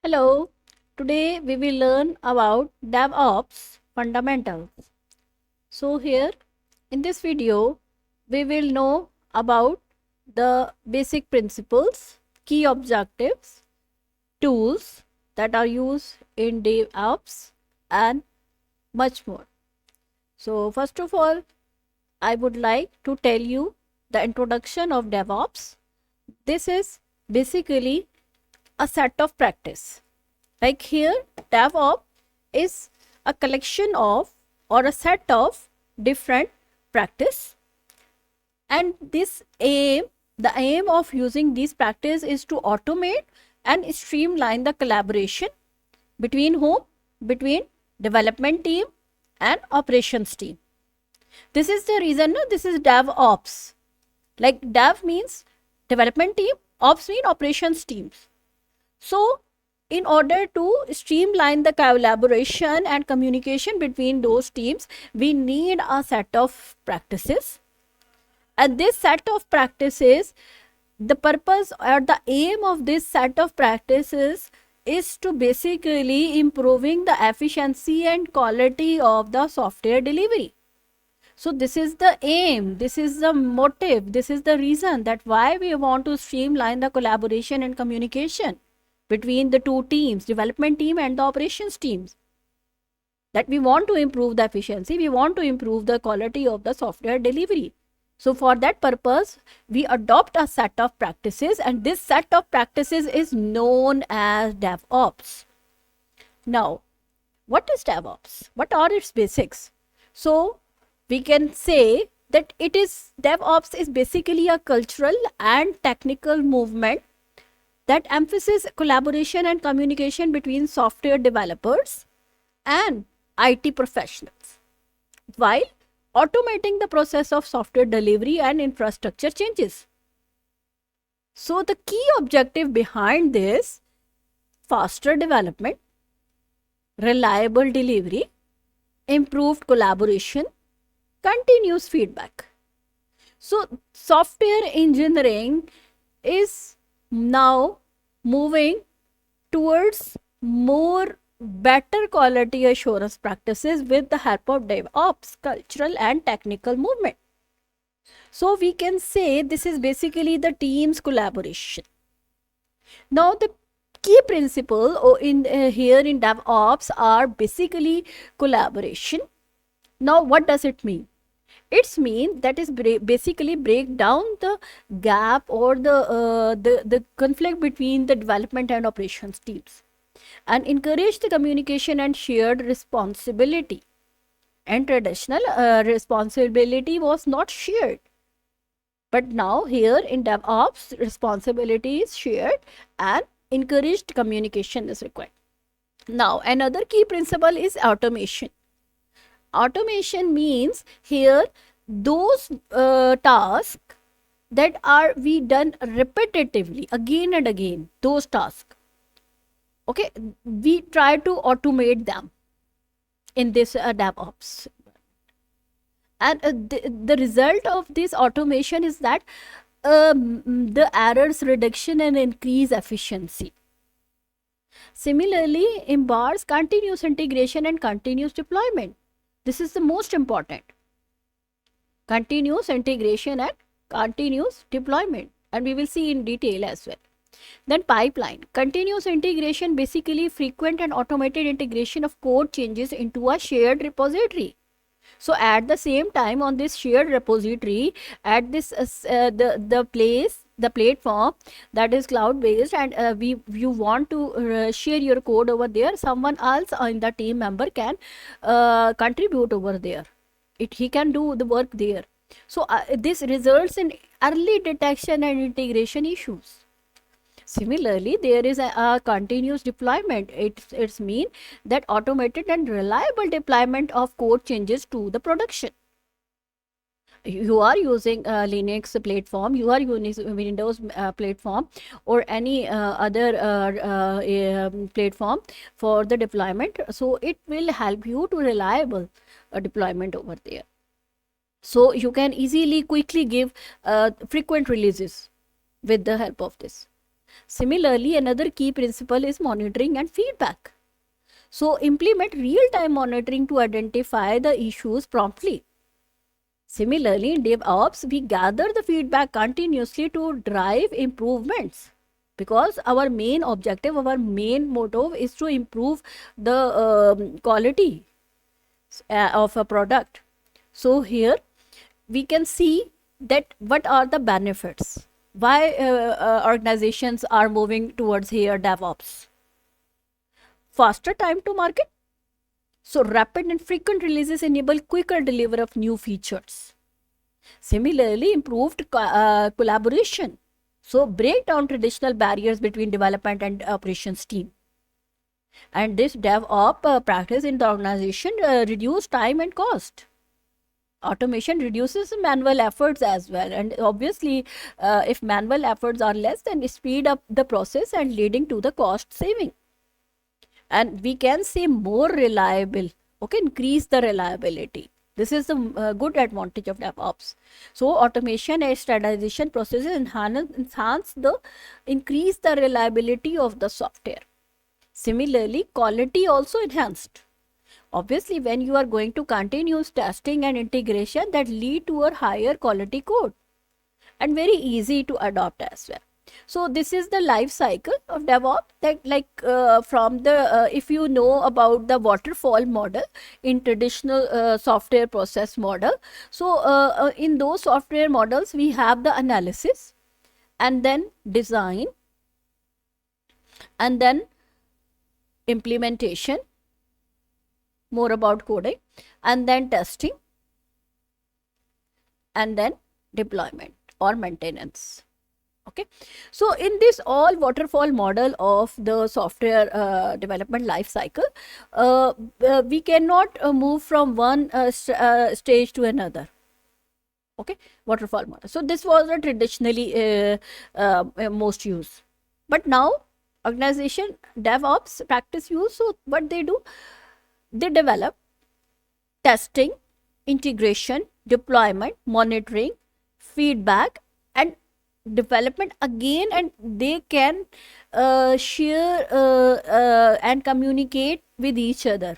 Hello, today we will learn about DevOps fundamentals. So here in this video, we will know about the basic principles, key objectives, tools that are used in DevOps and much more. So first of all, I would like to tell you the introduction of DevOps. This is basically a set of practice. Like here, DevOps is a collection of or a set of different practice, and the aim of using these practice is to automate and streamline the collaboration between whom? Between development team and operations team. This is the reason, no? This is DevOps. Like Dev means development team, Ops mean operations teams. So in order to streamline the collaboration and communication between those teams, we need a set of practices. And this set of practices, the purpose or the aim of this set of practices is to basically improving the efficiency and quality of the software delivery. So this is the aim, this is the motive, this is the reason that why we want to streamline the collaboration and communication between the two teams, development team and the operations teams. That we want to improve the efficiency, we want to improve the quality of the software delivery. So for that purpose, we adopt a set of practices, and this set of practices is known as DevOps. Now, what is DevOps? What are its basics? So we can say that DevOps is basically a cultural and technical movement that emphasizes collaboration and communication between software developers and IT professionals, while automating the process of software delivery and infrastructure changes. So the key objective behind this: faster development, reliable delivery, improved collaboration, continuous feedback. So software engineering is now moving towards more better quality assurance practices with the help of DevOps, cultural and technical movement. So we can say this is basically the team's collaboration. Now the key principle here in DevOps are basically collaboration. Now what does it mean? It's mean that is basically break down the gap or the conflict between the development and operations teams, and encourage the communication and shared responsibility. And traditional responsibility was not shared, but now here in DevOps, responsibility is shared and encouraged communication is required. Now another key principle is automation. Automation means here those tasks that are we done repetitively again and again, those tasks, okay, we try to automate them in this DevOps. And the result of this automation is that the errors reduction and increase efficiency. Similarly, embarks continuous integration and continuous deployment. This is the most important. Continuous integration and continuous deployment, and we will see in detail as well. Then pipeline. Continuous integration, basically frequent and automated integration of code changes into a shared repository. So at the same time, on this shared repository, at this the platform that is cloud based, and you want to share your code over there, someone else in the team member can contribute over there. He can do the work there. So this results in early detection and integration issues. Similarly, there is a continuous deployment. It's mean that automated and reliable deployment of code changes to the production. You are using a Linux platform, you are using Windows platform, or any other platform for the deployment. So it will help you to reliable deployment over there. So you can easily quickly give frequent releases with the help of this. Similarly, another key principle is monitoring and feedback. So implement real-time monitoring to identify the issues promptly. Similarly, in DevOps, we gather the feedback continuously to drive improvements, because our main objective, our main motto is to improve the quality of a product. So here we can see that what are the benefits, why organizations are moving towards here DevOps. Faster time to market. So rapid and frequent releases enable quicker delivery of new features. Similarly, improved collaboration. So break down traditional barriers between development and operations team. And this DevOps practice in the organization reduce time and cost. Automation reduces manual efforts as well, and obviously if manual efforts are less, then speed up the process and leading to the cost saving. And we can say more reliable, okay, increase the reliability. This is the good advantage of DevOps. So automation and standardization processes increase the reliability of the software. Similarly, quality also enhanced. Obviously, when you are going to continuous testing and integration, that lead to a higher quality code and very easy to adopt as well. So this is the life cycle of DevOps, that from the if you know about the waterfall model in traditional software process model. So in those software models, we have the analysis, and then design, and then implementation, more about coding, and then testing, and then deployment or maintenance. Okay, so in this all waterfall model of the software development life cycle, we cannot move from one stage to another. Okay, waterfall model. So this was a traditionally most used, but now organization DevOps practice use. So what they do, they develop testing, integration, deployment, monitoring, feedback, and development again, and they can share and communicate with each other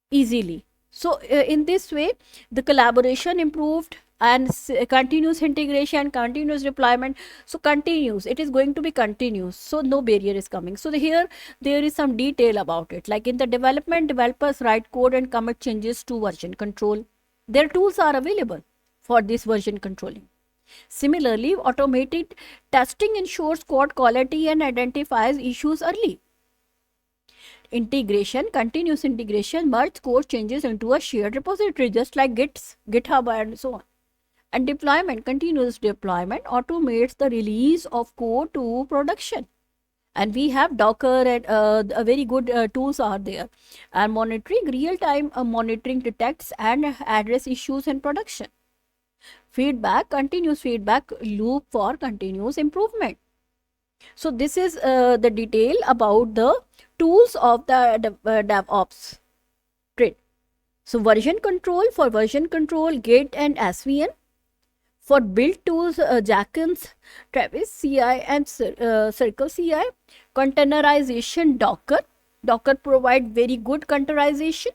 easily. So in this way, the collaboration improved, and continuous integration, continuous deployment. So continuous, it is going to be continuous, so no barrier is coming. So here there is some detail about it, like in the development, developers write code and commit changes to version control. Their tools are available for this version controlling. Similarly, automated testing ensures code quality and identifies issues early. Integration, continuous integration, merge code changes into a shared repository, just like GitHub and so on. And deployment, continuous deployment, automates the release of code to production. And we have Docker, and a very good tools are there. And monitoring, real-time monitoring detects and address issues in production. Feedback, continuous feedback loop for continuous improvement. So this is the detail about the tools of the DevOps trade. So version control, for version control, Git and SVN. For build tools, Jenkins, Travis CI, and Circle CI. Containerization, Docker. Docker provide very good containerization.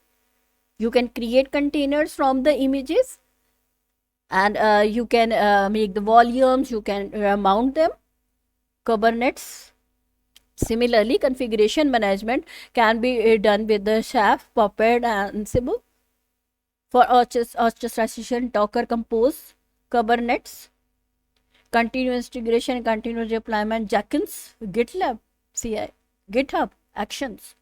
You can create containers from the images, and you can make the volumes, you can mount them. Kubernetes. Similarly, configuration management can be done with the Chef, Puppet, and Ansible. For orchestration, Docker Compose, Kubernetes. Continuous integration, continuous deployment, Jenkins, GitLab, CI, GitHub Actions.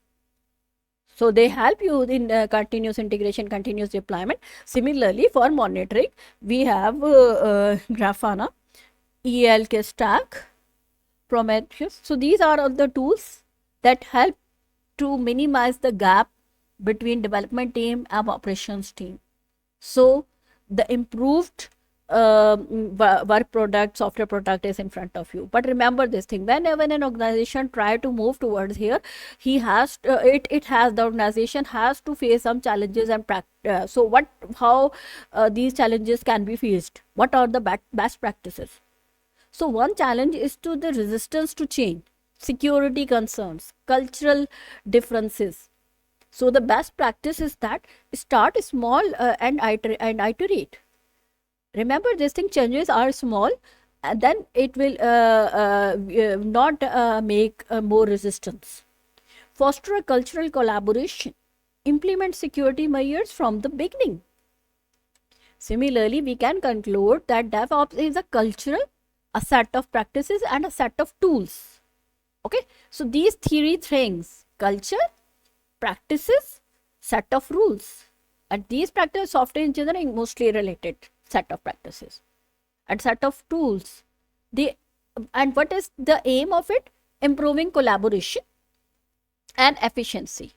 So they help you in continuous integration, continuous deployment. Similarly, for monitoring, we have Grafana, ELK Stack, Prometheus. So these are all the tools that help to minimize the gap between development team and operations team. So the improved work product, software product is in front of you. But remember this thing, whenever an organization try to move towards here, he has to, the organization has to face some challenges and so how these challenges can be faced, what are the best practices. So one challenge is to the resistance to change, security concerns, cultural differences. So the best practice is that start small and iterate. Remember, these thing changes are small, and then it will not make more resistance. Foster a cultural collaboration. Implement security measures from the beginning. Similarly, we can conclude that DevOps is a cultural, a set of practices, and a set of tools. Okay, so these three things: culture, practices, set of rules. And these practices, software engineering, mostly related set of practices and set of tools. The and what is the aim of it? Improving collaboration and efficiency.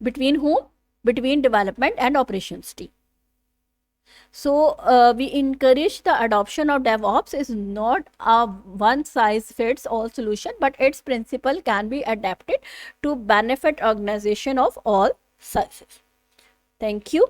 Between whom? Between development and operations team. So we encourage the adoption of DevOps is not a one size fits all solution, but its principle can be adapted to benefit organization of all sizes. Thank you.